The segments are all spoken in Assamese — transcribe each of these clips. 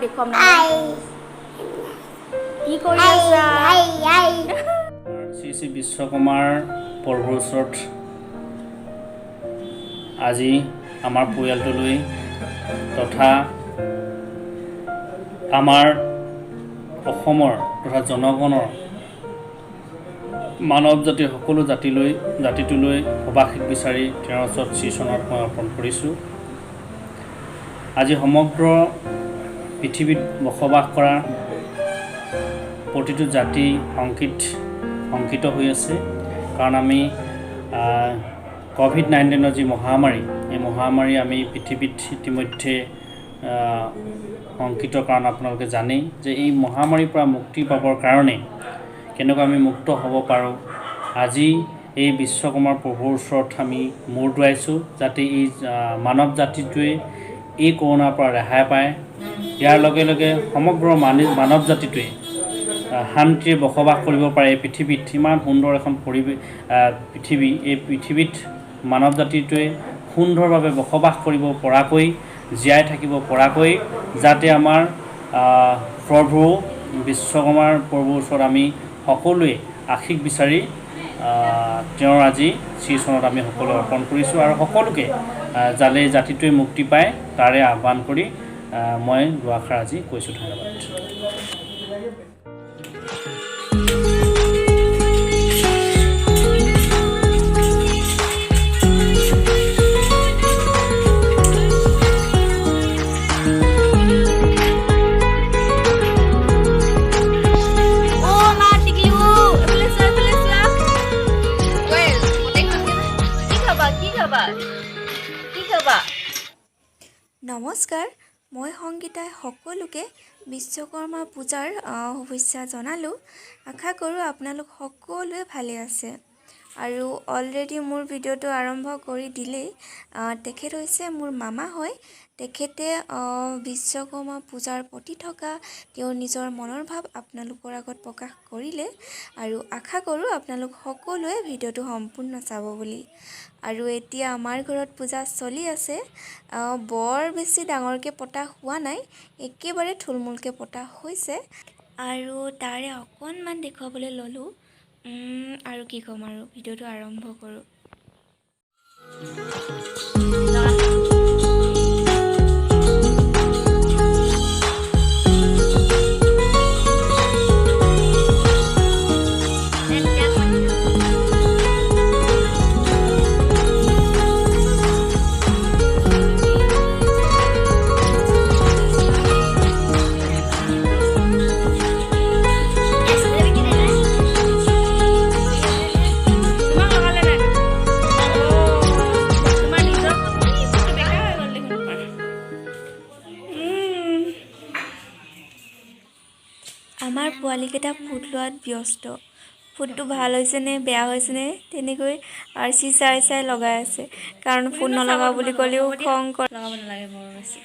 দেখুৱাম নহয় কি কৰি আছা শ্ৰী শ্ৰী বিশ্বকৰ্মাৰ প্ৰভুৰ ওচৰত আজি আমাৰ পৰিয়ালটোলৈ তথা আমাৰ অসমৰ তথা জনগণৰ মানৱ জাতিৰ সকলো জাতিটোলৈ সবাসিক বিচাৰি তেওঁৰ ওচৰত শ্ৰীচৰণত মই অৰ্পণ কৰিছোঁ। আজি সমগ্ৰ পৃথিৱীত বসবাস কৰা প্ৰতিটো জাতি শংকিত হৈ আছে, কাৰণ আমি ক'ভিড-19 যি মহামাৰী, এই মহামাৰী আমি পৃথিৱীত ইতিমধ্যে শংকিত, কাৰণ আপোনালোকে জানেই যে এই মহামাৰীৰ পৰা মুক্তি পাবৰ কাৰণে কেনেকৈ আমি মুক্ত হ'ব পাৰোঁ। আজি এই বিশ্বকৰ্মাৰ প্ৰভুৰ ওচৰত আমি মূৰ দোৱাইছোঁ, যাতে এই মানৱ জাতিটোৱে এই কৰোণাৰ পৰা ৰেহাই পায়। ইয়াৰ লগে লগে সমগ্ৰ মানৱ জাতিটোৱে শান্তিৰে বসবাস কৰিব পাৰে। এই পৃথিৱীত ইমান সুন্দৰ এখন পৃথিৱী, এই পৃথিৱীত মানৱ জাতিটোৱে সুন্দৰভাৱে বসবাস কৰিব পৰাকৈ, জীয়াই থাকিব পৰাকৈ, যাতে আমাৰ প্ৰভু বিশ্বকৰ্মাৰ প্ৰভুৰ ওচৰত আমি সকলোৱে আশীষ বিচাৰি তেওঁৰ আজি শ্ৰীচৰণত আমি সকলোৱে অৰ্পণ কৰিছোঁ, আৰু সকলোকে যাতে জাতিটোৱে মুক্তি পায় তাৰে আহ্বান কৰি মই দুআষাৰ আজি কৈছোঁ। ধন্যবাদ। নমস্কাৰ, মই সংগীতাই সকলোকে বিশ্বকৰ্মা পূজাৰ শুভেচ্ছা জনালোঁ। আশা কৰোঁ আপোনালোক সকলোৱে ভালে আছে। আৰু অলৰেডি মোৰ ভিডিঅ'টো আৰম্ভ কৰি দিলেই। তেখেত হৈছে মোৰ মামা হয়। তেখেতে বিশ্বকৰ্মা পূজাৰ প্ৰতি থকা তেওঁৰ নিজৰ মনৰ ভাৱ আপোনালোকৰ আগত প্ৰকাশ কৰিলে, আৰু আশা কৰোঁ আপোনালোক সকলোৱে ভিডিঅ'টো সম্পূৰ্ণ চাব বুলি। আৰু এতিয়া আমাৰ ঘৰত পূজা চলি আছে। বৰ বেছি ডাঙৰকৈ পতা হোৱা নাই, একেবাৰে থুলমূলকৈ পতা হৈছে, আৰু তাৰে অকণমান দেখুৱাবলৈ ল'লোঁ। আৰু কি ক'ম, আৰু ভিডিঅ'টো আৰম্ভ কৰোঁ। আমাৰ পোৱালীকেইটা ফুট লোৱাত ব্যস্ত। ফুটটো ভাল হৈছেনে বেয়া হৈছেনে তেনেকৈ আৰচি চাই লগাই আছে, কাৰণ ফুট নলগাওঁ বুলি ক'লেও খং কৰে। লগাব নালাগে বৰ বেছি।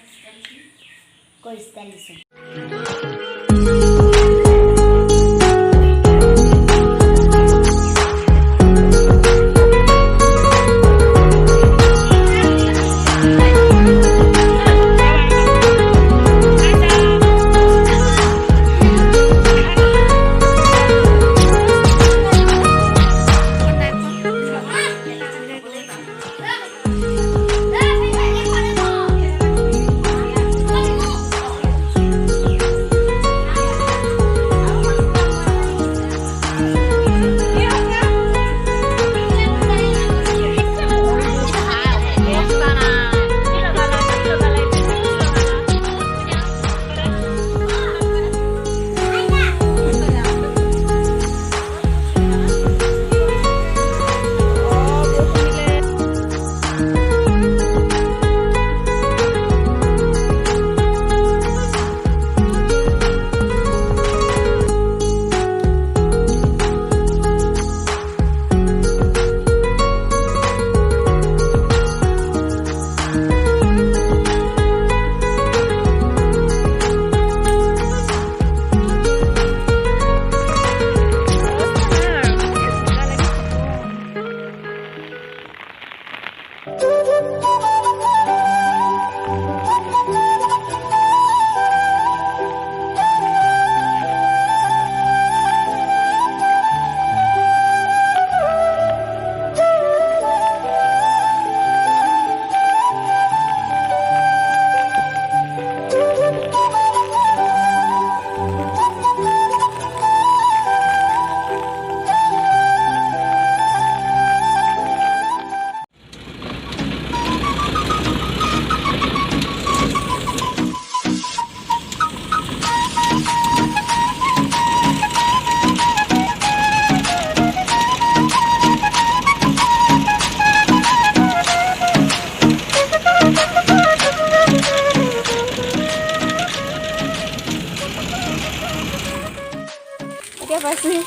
এতিয়া পাইছোহি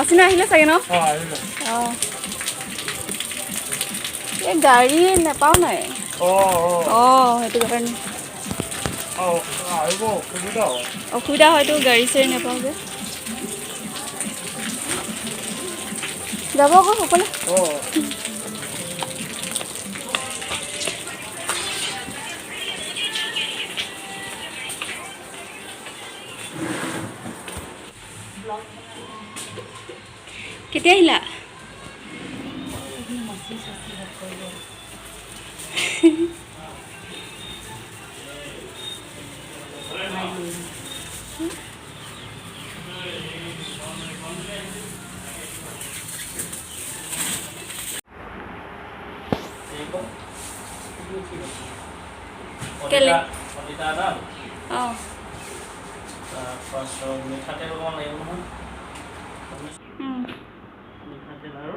অচিনা আহিলে চাগে ন অঁ এই গাড়ী নাপাওঁ নাই অঁ সেইটো কাৰণে অসুবিধা হয়তো গাড়ী চাড়ী নাপাওঁ যে যাব আকৌ সকলো কেতিয়া আহিলা কেলে অঁ মিঠাতেল অকণমান লাগিব নহয় মিঠাতেল আৰু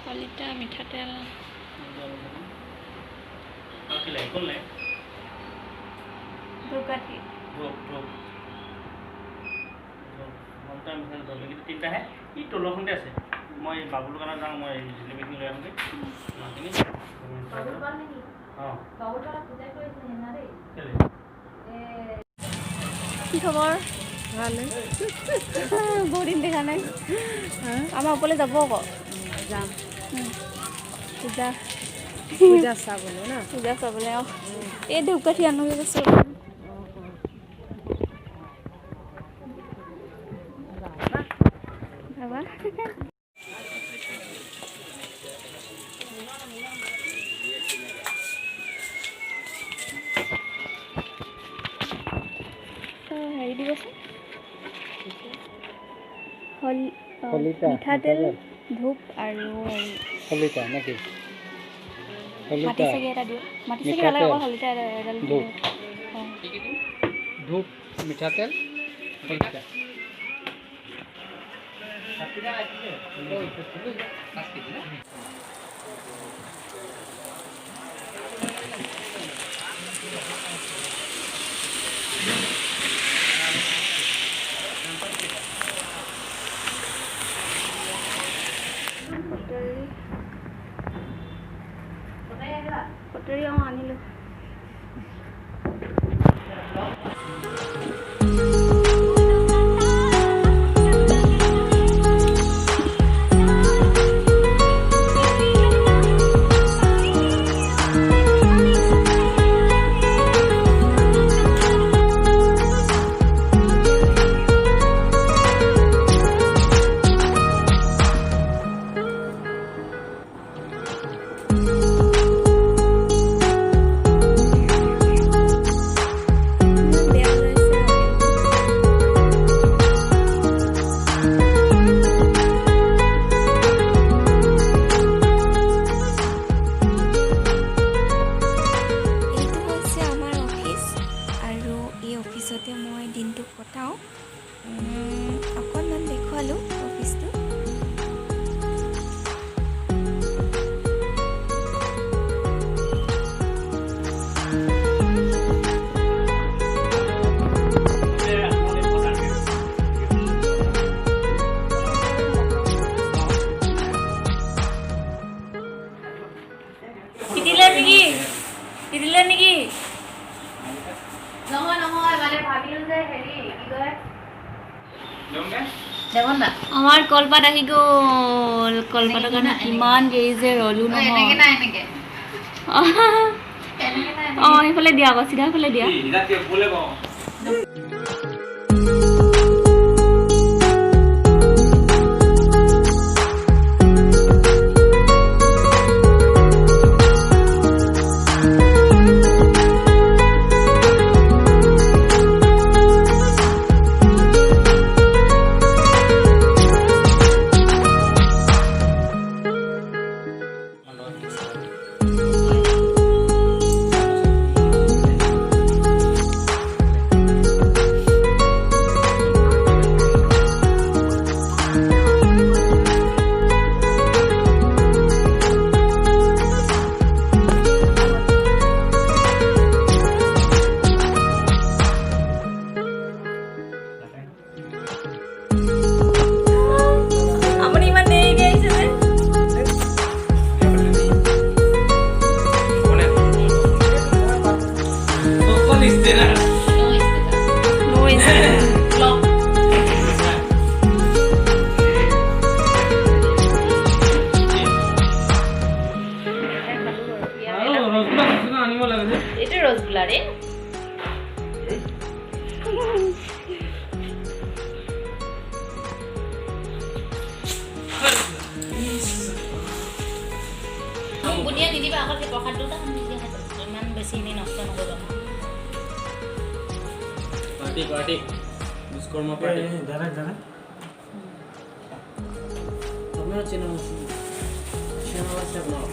কলিতা মিঠাতেল কি লাগে কোন লাগে ধূপকাঠি তিনিটাহে ই তলৰখনতে আছে মই বাবুৰ দোকানত যাওঁ মই জিলেপিখিনি লৈ আহোঁগৈ মাছখিনি অঁ কি খবৰ ভালে বহুত দিন দেখা নাই আমাৰ ওপৰলৈ যাব আকৌ যাম পূজা পূজা চাবলৈ ন পূজা চাবলৈ অঁ এই ধূপকাঠি আনোগৈ কৈছোঁ বাবা হেৰি দিবচোন মিঠাতেল ধূপ আৰু কলিতা নেকি মাটি চাগি এটা দিওঁ মাটি চাগি নালাগে অকল হলিতা এডাল দিওঁ অঁ ধূপ মিঠাতেল কলিতা কটাৰী অঁ আনিলোঁ অফিচতে মই দিনটো কটাওঁ অকণমান দেখুৱালোঁ অফিচটো দিলে নেকি নহয় নহয় মানে ভাবিলো যে হেৰি কি কয় আমাৰ কলপাত আহি গ'ল কলপাতৰ কাৰণে কিমান দেৰি যে ৰলো নহয় অঁ সেইফালে দিয়া আকৌ চিধা ফালে দিয়া এটা ৰসগোল্লা ৰে বুনিয়া নিদিবা আকৌ প্ৰসাদ দুটা ইমান বেছি এনে নষ্ট নকৰিবা পাৰ্টি বিশ্বকৰ্মা পাৰ্টি জানা আপনাৰ চ্যানেল আছে আপনাৰ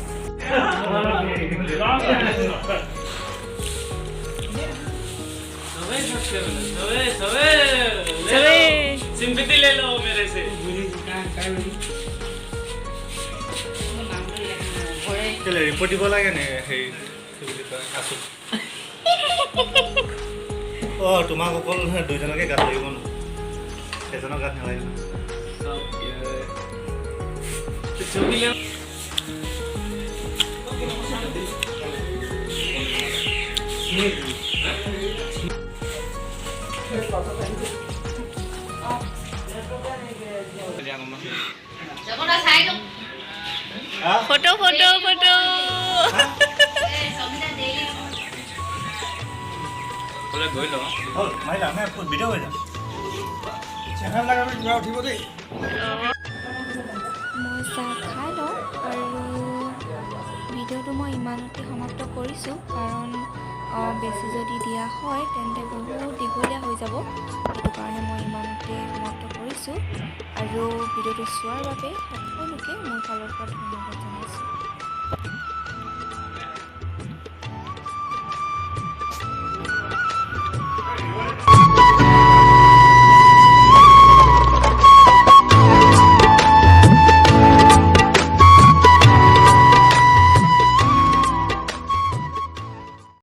सिंपैथी ले लो मेरे से কেলে ৰিপৰ্ট দিব লাগে নে সেই কি বুলি কয় আছো তোমাক অকল দুইজনকে গাত লাগিব ন এজনৰ গাত নালাগে ফটো ফটো ফটো গৈ ল মাইলা আমি ভিডিঅ' হৈ যাম চেনেল লগাবি কিবা উঠিব দেই মই চাহ খাই লওঁ আৰু ভিডিঅ'টো মই ইমানতে সমাপ্ত কৰিছোঁ কাৰণ বেছি যদি দিয়া হয় তেন্তে বহুত দীঘলীয়া হৈ যাব সেইটো কাৰণে মই ইমানতে সমাপ্ত কৰিছোঁ আৰু ভিডিঅ'টো চোৱাৰ বাবে সকলোকে মোৰ ফালৰ পৰা ধন্যবাদ জনাইছোঁ